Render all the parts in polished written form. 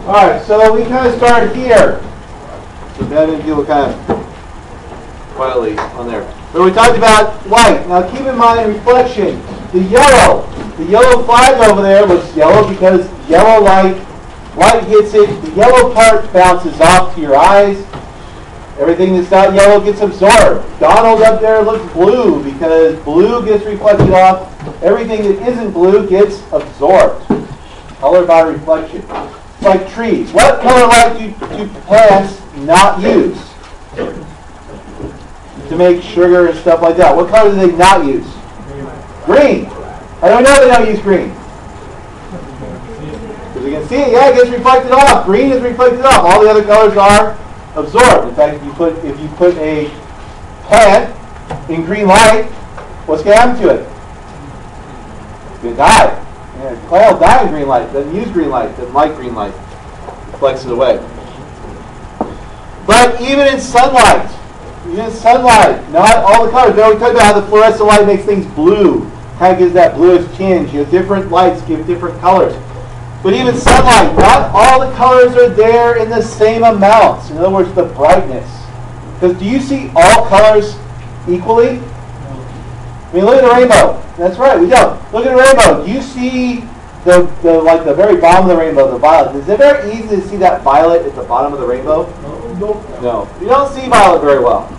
All right, so we kind of start here. So Ben and people kind of quietly on there. But we talked about light. Now keep in mind reflection. The yellow flag over there looks yellow because yellow light hits it. The yellow part bounces off to your eyes. Everything that's not yellow gets absorbed. Donald up there looks blue because blue gets reflected off. Everything that isn't blue gets absorbed. Color by reflection. It's like trees. What color light do plants not use to make sugar and stuff like that? What color do they not use? Green. How do I know they don't use green? Because you can see it, yeah, it gets reflected off. Green is reflected off. All the other colors are absorbed. In fact, if you put a plant in green light, what's going to happen to it? It's going to die. Yeah, the plant will die in green light. Doesn't use green light. Doesn't like green light. Reflects it away. But even in sunlight, not all the colors. We talked about how the fluorescent light makes things blue. Kind of gives that bluish tinge. Different lights give different colors. But even sunlight, not all the colors are there in the same amounts. In other words, the brightness. Because do you see all colors equally? I mean, look at the rainbow. That's right, we don't. Look at the rainbow. Do you see the very bottom of the rainbow, the violet? Is it very easy to see that violet at the bottom of the rainbow? No. We don't see violet very well.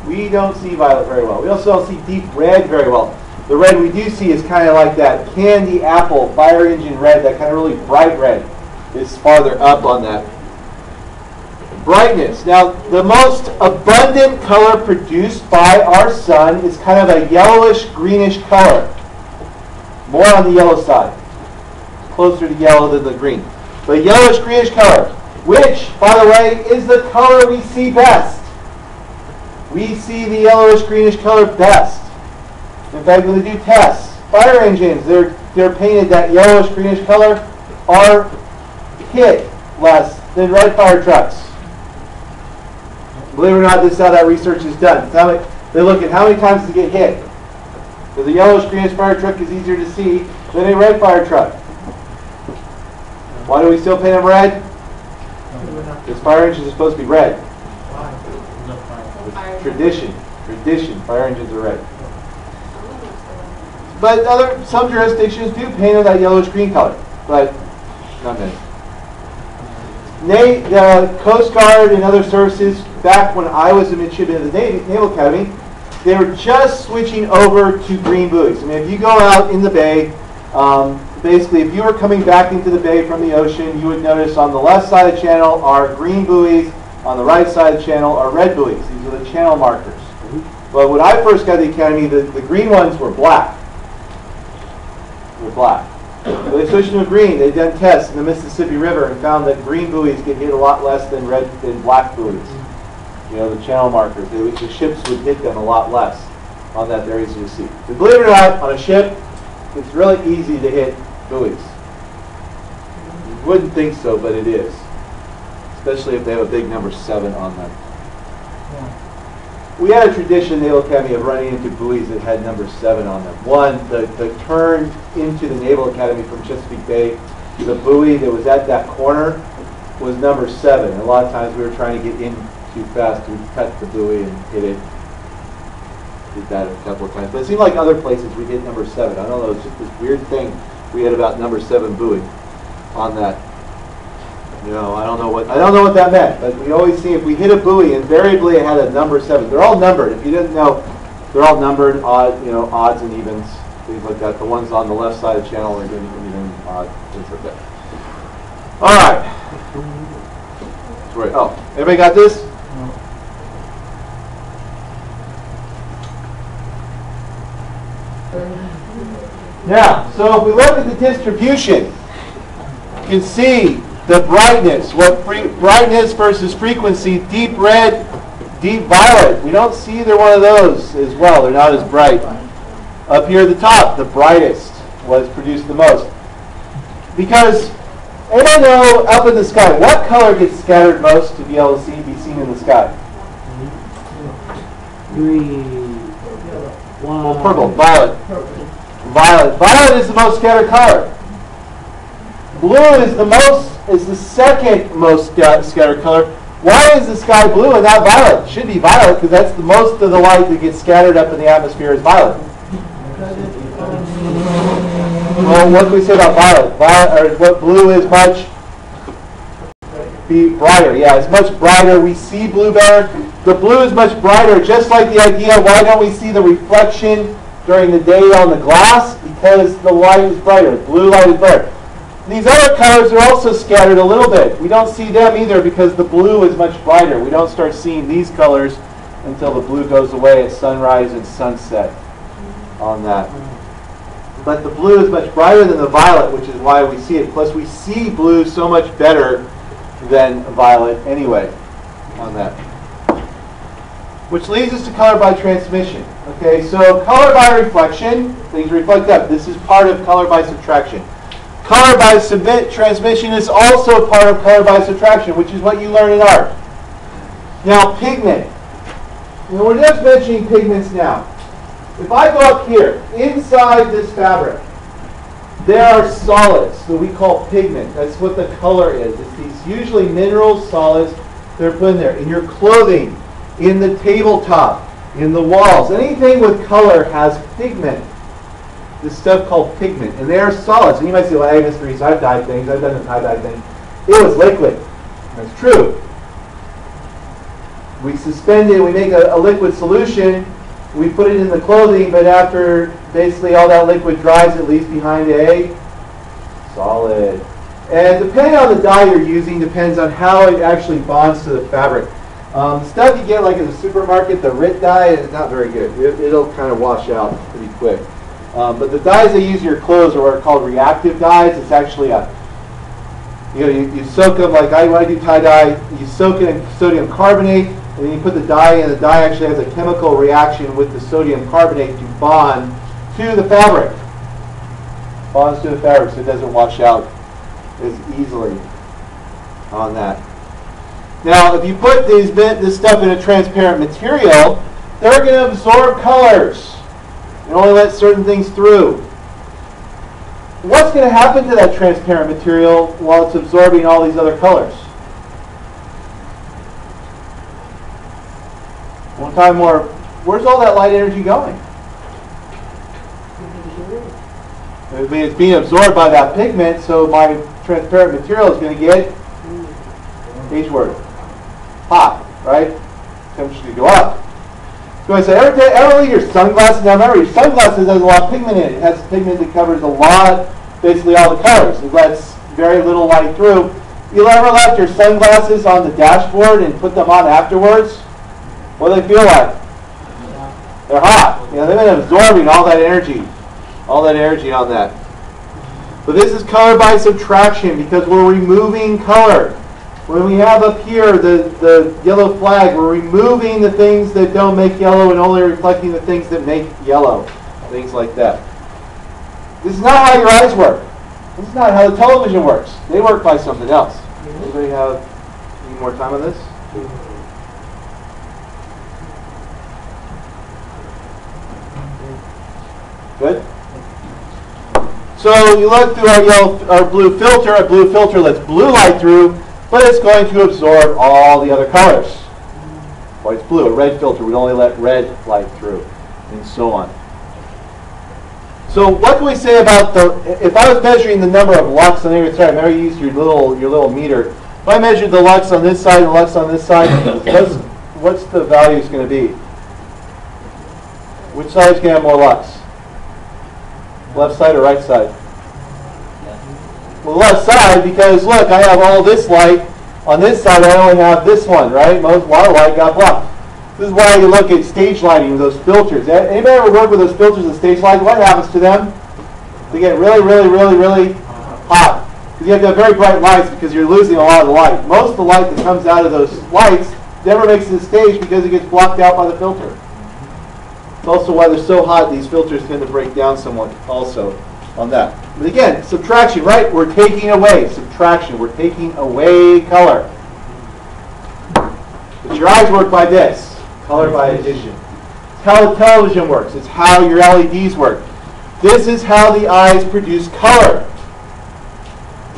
We don't see violet very well. We also don't see deep red very well. The red we do see is kind of like that candy apple, fire engine red, that kind of really bright red is farther up on that. Brightness. Now, the most abundant color produced by our sun is kind of a yellowish-greenish color. More on the yellow side. Closer to yellow than the green. But yellowish-greenish color, which, by the way, is the color we see best. We see the yellowish-greenish color best. In fact, when they do tests, fire engines, they're painted that yellowish-greenish color, are hit less than red fire trucks. Believe it or not, this is how that research is done. They look at how many times does it get hit. Because a yellowish-greenish fire truck is easier to see than a red fire truck. Why do we still paint them red? Because fire engines are supposed to be red. It's tradition. Fire engines are red. But some jurisdictions do paint them that yellowish-green color. But not many. The Coast Guard and other services, back when I was a midshipman at the Naval Academy, they were just switching over to green buoys. I mean, if you go out in the bay, basically if you were coming back into the bay from the ocean, you would notice on the left side of the channel are green buoys, on the right side of the channel are red buoys. These are the channel markers. But when I first got to the academy, the green ones were black. So they switched to a green. They'd done tests in the Mississippi River and found that green buoys get hit a lot less than black buoys. The channel markers. The ships would hit them a lot less on that. They're easy to see. But believe it or not, on a ship, it's really easy to hit buoys. You wouldn't think so, but it is. Especially if they have a big number 7 on them. We had a tradition in Naval Academy of running into buoys that had number 7 on them. One, the turn into the Naval Academy from Chesapeake Bay, the buoy that was at that corner was number 7. And a lot of times we were trying to get in too fast. We'd cut the buoy and hit it. Did that a couple of times. But it seemed like other places we hit number 7. I don't know, it's just this weird thing we had about number 7 buoy on that. I don't know what that meant, but we always see if we hit a buoy, invariably it had a number 7. They're all numbered. If you didn't know, they're all numbered, odds and evens, things like that. The ones on the left side of the channel are even, odd, things like that. All right. Everybody got this? Now, so if we look at the distribution, you can see the brightness, brightness versus frequency, deep red, deep violet. We don't see either one of those as well. They're not as bright. Up here at the top, the brightest was produced the most. Because, anybody know up in the sky, what color gets scattered most to be able to be seen in the sky? Green. Well, purple, violet. Violet is the most scattered color. Blue is the second most scattered color. Why is the sky blue and not violet? It should be violet because that's the most of the light that gets scattered up in the atmosphere is violet. Well, what can we say about violet? What blue is much brighter. Yeah, it's much brighter. We see blue better. The blue is much brighter, just like the idea, why don't we see the reflection during the day on the glass? Because the light is brighter. Blue light is brighter. These other colors are also scattered a little bit. We don't see them either because the blue is much brighter. We don't start seeing these colors until the blue goes away at sunrise and sunset on that. But the blue is much brighter than the violet, which is why we see it. Plus, we see blue so much better than violet anyway on that. Which leads us to color by transmission. Okay, so color by reflection, things reflect up. This is part of color by subtraction. Color by transmission is also part of color by subtraction, which is what you learn in art. Now, pigment. And we're just mentioning pigments now. If I go up here, inside this fabric, there are solids that we call pigment. That's what the color is. It's these usually mineral solids that are put in there. In your clothing, in the tabletop, in the walls. Anything with color has pigment. This stuff called pigment. And they are solids. And you might say, well, hey, Mr. Reese, I've dyed things. I've done this tie-dye thing. It was liquid. That's true. We suspend it. We make a liquid solution. We put it in the clothing. But after basically all that liquid dries, it leaves behind a solid. And depending on the dye you're using, depends on how it actually bonds to the fabric. The stuff you get like in the supermarket, the RIT dye, is not very good. It'll kind of wash out pretty quick. But the dyes they use in your clothes are what are called reactive dyes. It's actually you soak them, like when I do tie-dye, you soak it in sodium carbonate, and then you put the dye in. The dye actually has a chemical reaction with the sodium carbonate to bond to the fabric. Bonds to the fabric so it doesn't wash out as easily on that. Now, if you put this stuff in a transparent material, they're going to absorb colors and only let certain things through. What's going to happen to that transparent material while it's absorbing all these other colors? One time more, where's all that light energy going? It's being absorbed by that pigment, so my transparent material is going to get, H word, hot, right? Temperature's going to go up. So I say, ever leave your sunglasses? Now remember, your sunglasses has a lot of pigment in it. It has pigment that covers a lot, basically all the colors. It lets very little light through. You ever left your sunglasses on the dashboard and put them on afterwards? What do they feel like? They're hot. You know, they've been absorbing all that energy on that. But this is color by subtraction because we're removing color. When we have up here the yellow flag, we're removing the things that don't make yellow and only reflecting the things that make yellow. Things like that. This is not how your eyes work. This is not how the television works. They work by something else. Anybody need more time on this? Good? So you look through our blue filter. A blue filter lets blue light through, but it's going to absorb all the other colors. Well, it's blue. A red filter would only let red light through, and so on. So what can we say about if I was measuring the number of lux on every side, remember you used your little meter. If I measured the lux on this side and the lux on this side, what's the values going to be? Which side is going to have more lux? Left side or right side? Well, left side, because look, I have all this light. On this side, I only have this one, right? Most water light got blocked. This is why you look at stage lighting with those filters. Anybody ever work with those filters and stage lighting? What happens to them? They get really, really, really, really hot. Because you have to have very bright lights because you're losing a lot of the light. Most of the light that comes out of those lights never makes it to the stage because it gets blocked out by the filter. It's also why they're so hot, these filters tend to break down somewhat also on that. But again, subtraction, right? We're taking away. Subtraction. We're taking away color. But your eyes work by this. Color by addition. It's how the television works. It's how your LEDs work. This is how the eyes produce color.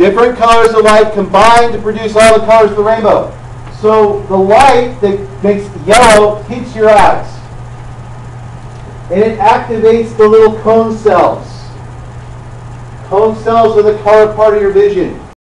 Different colors of light combine to produce all the colors of the rainbow. So the light that makes yellow hits your eyes. And it activates the little cone cells. Cone cells are the color part of your vision.